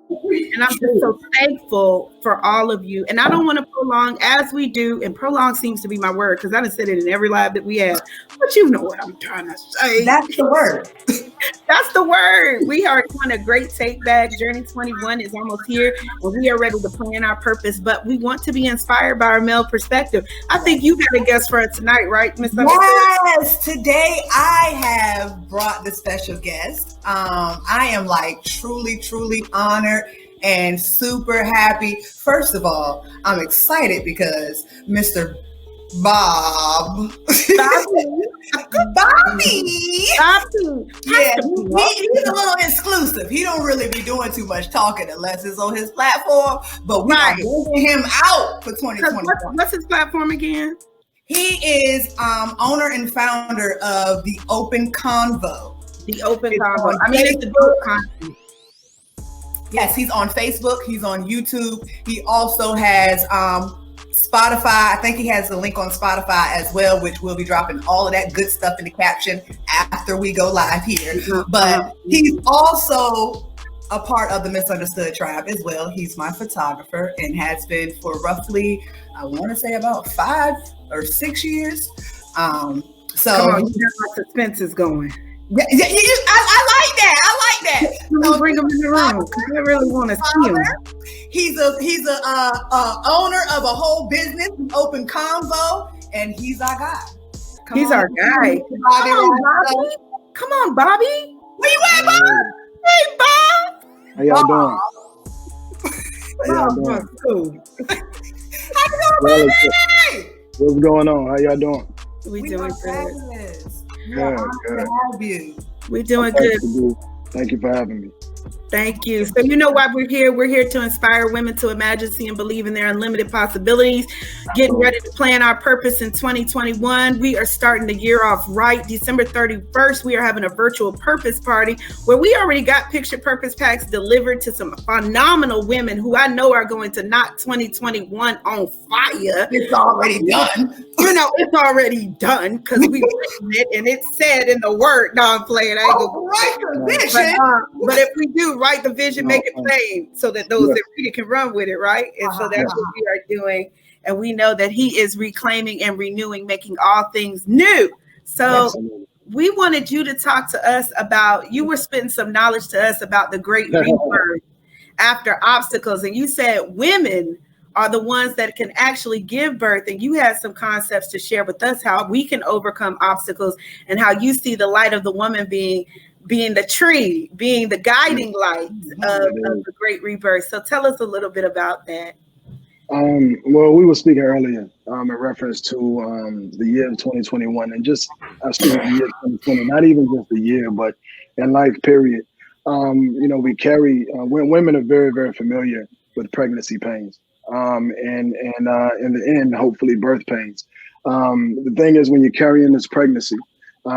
And I'm just so thankful for all of you. And I don't want to prolong as we do, and prolong seems to be my word because I done said it in every live that we have. But you know what I'm trying to say. That's the word. That's the word. We are doing a great take back. Journey 21 is almost here, and we are ready to plan our purpose. But we want to be inspired by our male perspective. I think you got a guest for us tonight, right, Miss? Yes, today I have brought the special guest. I am like truly honored and super happy. First of all, I'm excited because Mr. Bobby. Yeah, he's a little exclusive. He don't really be doing too much talking unless it's on his platform. But we are bringing him out for 2021. What's his platform again? He is owner and founder of the Open Convo. The Open Convo. I mean, it's the dope content. Yes, he's on Facebook. He's on YouTube. He also has Spotify. I think he has the link on Spotify as well, which we'll be dropping all of that good stuff in the caption after we go live here. But he's also a part of the Misunderstood Tribe as well. He's my photographer and has been for roughly, I want to say about 5 or 6 years. So come on, you got my suspense going. Yeah, I like that. So bring him in the room because I really want to see him. He's a owner of a whole business, Open Convo, and he's our guy. He's our guy. Come on, Bobby. Where you at, Bob? Hey, Bob. How y'all doing? How y'all doing? How you doing, What's going on? How y'all doing? We doing good. Good. We doing good. Thank you for having me. Thank you. So you know why we're here. We're here to inspire women to imagine, see, and believe in their unlimited possibilities. Getting ready to plan our purpose in 2021. We are starting the year off right. December 31st, we are having a virtual purpose party where we already got picture purpose packs delivered to some phenomenal women who I know are going to knock 2021 on fire. It's already done. You know, it's already done because we've written it and it's said in the word. No, I'm playing. I ain't gonna but if we do write the vision, make it plain so that those that read it can run with it, right? And so that's what we are doing. And we know that he is reclaiming and renewing, making all things new. So we wanted you to talk to us about, you were spitting some knowledge to us about the great rebirth after obstacles. And you said women are the ones that can actually give birth. And you had some concepts to share with us how we can overcome obstacles and how you see the light of the woman being the tree, being the guiding light of the great rebirth. So tell us a little bit about that. Well, we were speaking earlier in reference to the year of 2021 and just speaking of the year 2020, not even just the year, but in life, period. You know, we carry, women are very, very familiar with pregnancy pains and in the end, hopefully birth pains. The thing is when you're carrying this pregnancy,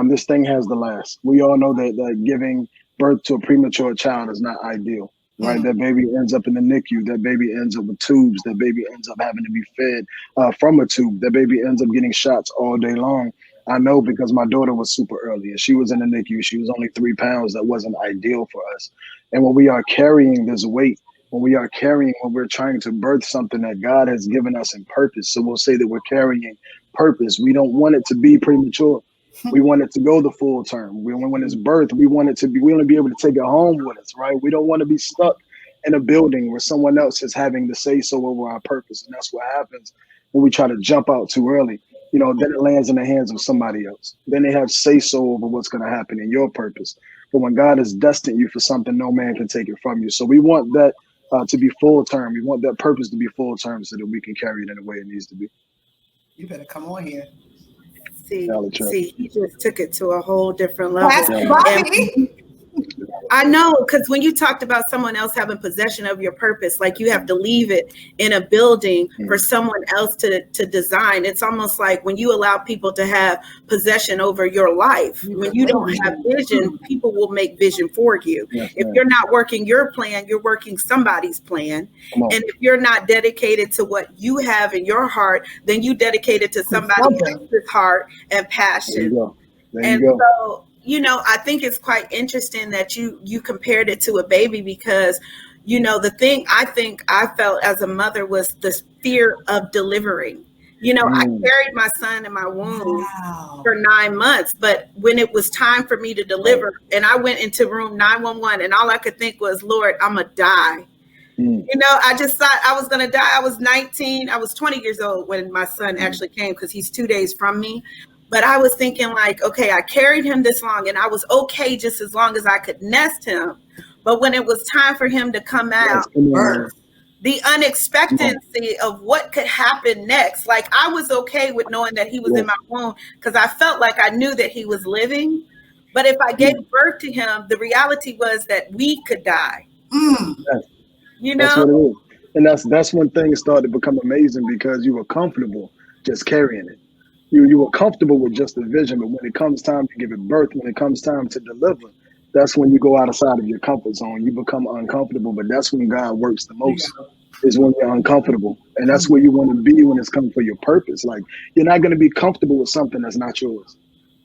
this thing has to last. We all know that giving birth to a premature child is not ideal, right? That baby ends up in the NICU. That baby ends up with tubes. That baby ends up having to be fed from a tube. That baby ends up getting shots all day long. I know because my daughter was super early and she was in the NICU. She was only 3 pounds. That wasn't ideal for us. And when we are carrying this weight, when we're trying to birth something that God has given us in purpose. So we'll say that we're carrying purpose. We don't want it to be premature. We want it to go the full term. When it's birth, we want to be able to take it home with us, right? We don't want to be stuck in a building where someone else is having to say so over our purpose. And that's what happens when we try to jump out too early. You know, then it lands in the hands of somebody else. Then they have say so over what's going to happen in your purpose. But when God has destined you for something, no man can take it from you. So we want that to be full term. We want that purpose to be full term so that we can carry it in the way it needs to be. You better come on here. See, he just took it to a whole different level. I know, because when you talked about someone else having possession of your purpose, like you have to leave it in a building for someone else to design. It's almost like when you allow people to have possession over your life. When you don't have vision, people will make vision for you. If you're not working your plan, you're working somebody's plan. And if you're not dedicated to what you have in your heart, then you dedicate it to somebody else's heart and passion. So, you know, I think it's quite interesting that you compared it to a baby because you know, the thing I think I felt as a mother was the fear of delivering. You know, I carried my son in my womb for 9 months, but when it was time for me to deliver, and I went into room 911, and all I could think was, Lord, I'm gonna die. You know, I just thought I was gonna die. I was 19, I was 20 years old when my son actually came, because he's 2 days from me. But I was thinking like, okay, I carried him this long, and I was okay just as long as I could nest him. But when it was time for him to come out, the unexpectancy of what could happen next, like I was okay with knowing that he was in my womb, because I felt like I knew that he was living. But if I gave birth to him, the reality was that we could die. You know, that's what it is. And that's when things started to become amazing, because you were comfortable just carrying it. You were comfortable with just the vision, but when it comes time to give it birth, when it comes time to deliver, that's when you go outside of your comfort zone. You become uncomfortable, but that's when God works the most, is when you're uncomfortable. And that's where you want to be when it's coming for your purpose. Like, you're not going to be comfortable with something that's not yours,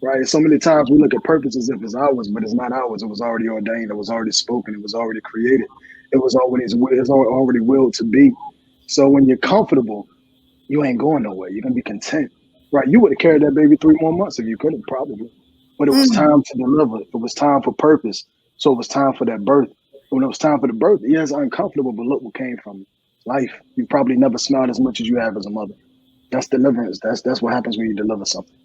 right? So many times we look at purpose as if it's ours, but it's not ours. It was already ordained. It was already spoken. It was already created. It was already willed to be. So when you're comfortable, you ain't going nowhere. You're going to be content, right? You would have carried that baby 3 more months if you could have, probably. But it was time to deliver. It was time for purpose. So it was time for that birth. When it was time for the birth, yeah, it's uncomfortable, but look what came from it. Life. You probably never smiled as much as you have as a mother. That's deliverance. That's what happens when you deliver something.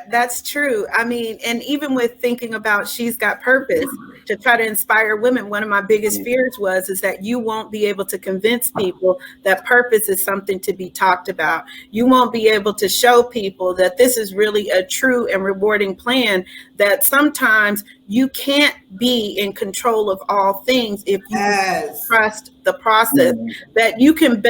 That's true. I mean, and even with thinking about She's Got Purpose, to try to inspire women, one of my biggest fears is that you won't be able to convince people that purpose is something to be talked about. You won't be able to show people that this is really a true and rewarding plan, that sometimes you can't be in control of all things if you trust the process, that you can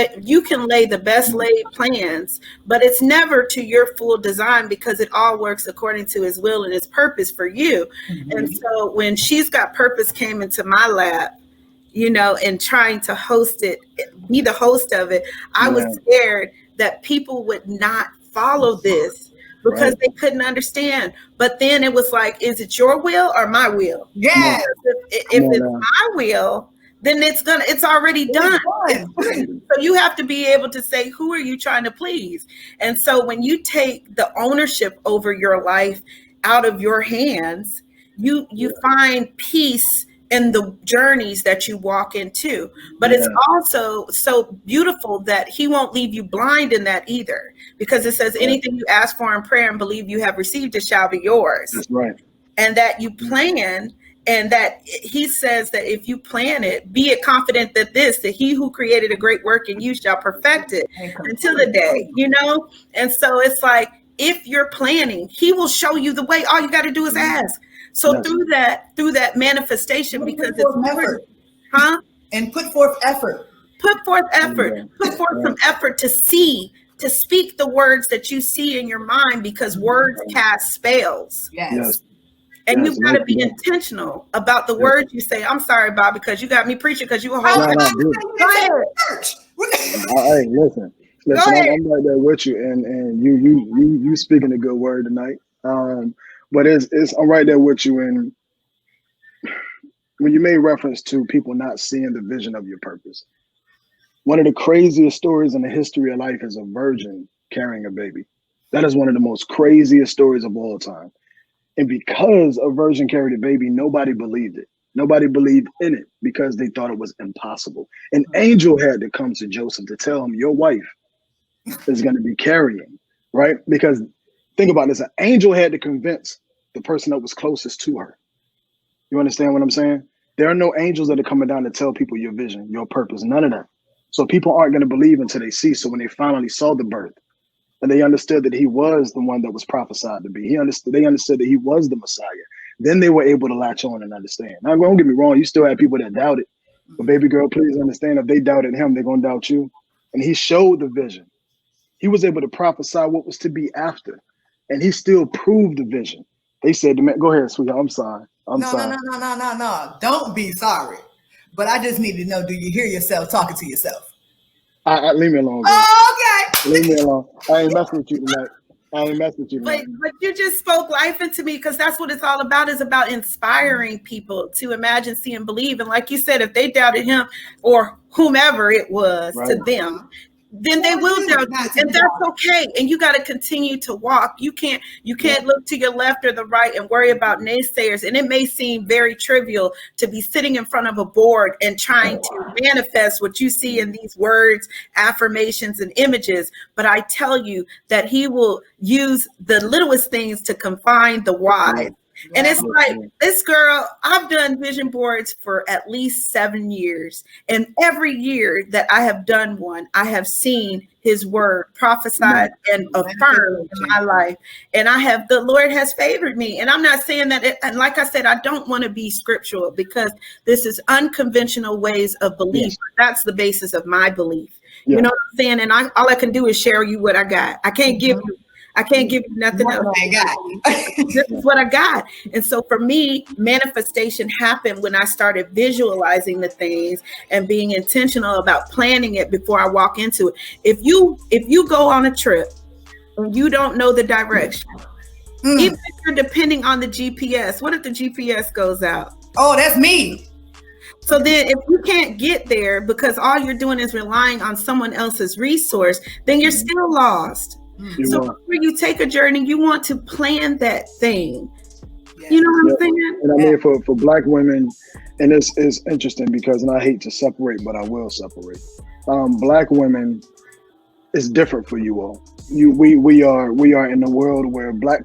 lay the best laid plans, but it's never to your full design, because it all works according to His will and His purpose for you. And so when She's Got Purpose came into my lap, you know, and trying to host it, be the host of it, I was scared that people would not follow this, because they couldn't understand. But then it was like, is it your will or my will? Yes. If it's my will, then it's already done. So you have to be able to say, who are you trying to please? And so when you take the ownership over your life out of your hands, you find peace in the journeys that you walk into. But it's also so beautiful that He won't leave you blind in that either, because it says anything you ask for in prayer and believe you have received, it shall be yours. That's right. And that you plan, and that He says that if you plan it, be it confident that He who created a great work in you shall perfect it until the day, you know? And so it's like, if you're planning, He will show you the way. All you got to do is ask. So through that manifestation, because it's effort, and put forth effort. Put forth some effort to speak the words that you see in your mind, because words cast spells. Yes. And you've got to be intentional about the words you say. I'm sorry, Bob, because you got me preaching, because you a whole church. Hey, listen, I'm right there with you, and you speaking a good word tonight. But I'm right there with you. And when you made reference to people not seeing the vision of your purpose, one of the craziest stories in the history of life is a virgin carrying a baby. That is one of the most craziest stories of all time. And because a virgin carried a baby, nobody believed it. Nobody believed in it, because they thought it was impossible. An angel had to come to Joseph to tell him, your wife is going to be carrying, right? Because think about this, an angel had to convince the person that was closest to her. You understand what I'm saying? There are no angels that are coming down to tell people your vision, your purpose, none of that. So people aren't going to believe until they see. So when they finally saw the birth, and they understood that He was the one that was prophesied to be, they understood that He was the Messiah, then they were able to latch on and understand. Now, don't get me wrong, you still have people that doubt it. But baby girl, please understand, if they doubted Him, they're going to doubt you. And He showed the vision. He was able to prophesy what was to be after. And He still proved the vision. They said to me, go ahead, sweetheart, I'm sorry. No. Don't be sorry. But I just need to know, do you hear yourself talking to yourself? Leave me alone. Oh, okay. Leave me alone. I ain't messing with you tonight. I ain't mess with you, but you just spoke life into me, because that's what it's all about, is about inspiring people to imagine, see, and believe. And like you said, if they doubted him or whomever it was to them, then they will doubt you, and that's okay. And you got to continue to walk. You can't look to your left or the right and worry about naysayers. And it may seem very trivial to be sitting in front of a board and trying to manifest what you see in these words, affirmations, and images. But I tell you that he will use the littlest things to confine the wise. And it's like, this girl, I've done vision boards for at least 7 years. And every year that I have done one, I have seen his word prophesied and affirmed in my life. And the Lord has favored me. And I'm not saying that, and like I said, I don't want to be scriptural, because this is unconventional ways of belief. That's the basis of my belief. You know what I'm saying? And all I can do is share you what I got. I can't give you nothing else. This is what I got. And so for me, manifestation happened when I started visualizing the things and being intentional about planning it before I walk into it. If you go on a trip and you don't know the direction, even if you're depending on the GPS, what if the GPS goes out? Oh, that's me. So then if you can't get there because all you're doing is relying on someone else's resource, then you're still lost. So before you take a journey, you want to plan that thing. You know what I'm saying? And I mean, for Black women, and it's interesting because, and I hate to separate, but I will separate. Black women is different for you all. We are in a world where Black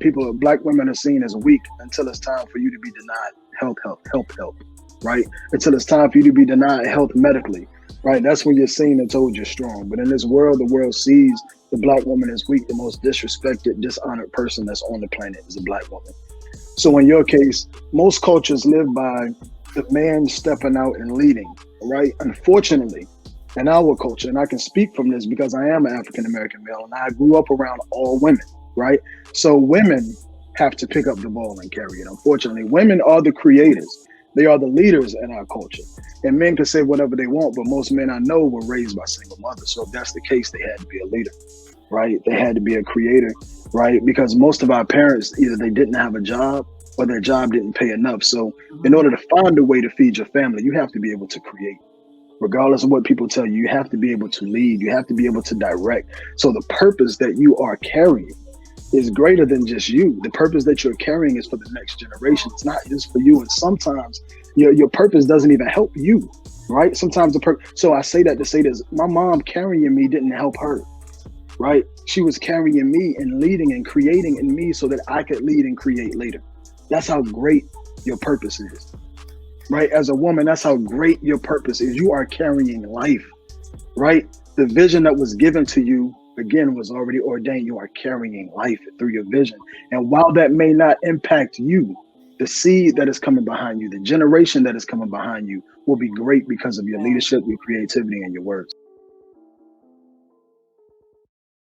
women are seen as weak until it's time for you to be denied help, right? Until it's time for you to be denied health medically, right? That's when you're seen and told you're strong. But in this world, the world sees the Black woman as weak. The most disrespected, dishonored person that's on the planet is a Black woman. So in your case, most cultures live by the man stepping out and leading, right? Unfortunately, in our culture, and I can speak from this because I am an African-American male and I grew up around all women, right? So women have to pick up the ball and carry it. Unfortunately, women are the creators. They are the leaders in our culture. And men can say whatever they want, but most men I know were raised by single mothers. So if that's the case, they had to be a leader, right? They had to be a creator, right? Because most of our parents, either they didn't have a job or their job didn't pay enough. So in order to find a way to feed your family, you have to be able to create. Regardless of what people tell you, you have to be able to lead. You have to be able to direct. So the purpose that you are carrying is greater than just you. The purpose that you're carrying is for the next generation. It's not just for you. And sometimes your purpose doesn't even help you, right? Sometimes so I say that to say this, my mom carrying me didn't help her, right? She was carrying me and leading and creating in me so that I could lead and create later. That's how great your purpose is, right? As a woman, that's how great your purpose is. You are carrying life, right? The vision that was given to you, again, was already ordained. You are carrying life through your vision. And while that may not impact you, the seed that is coming behind you, the generation that is coming behind you will be great because of your leadership, your creativity, and your words.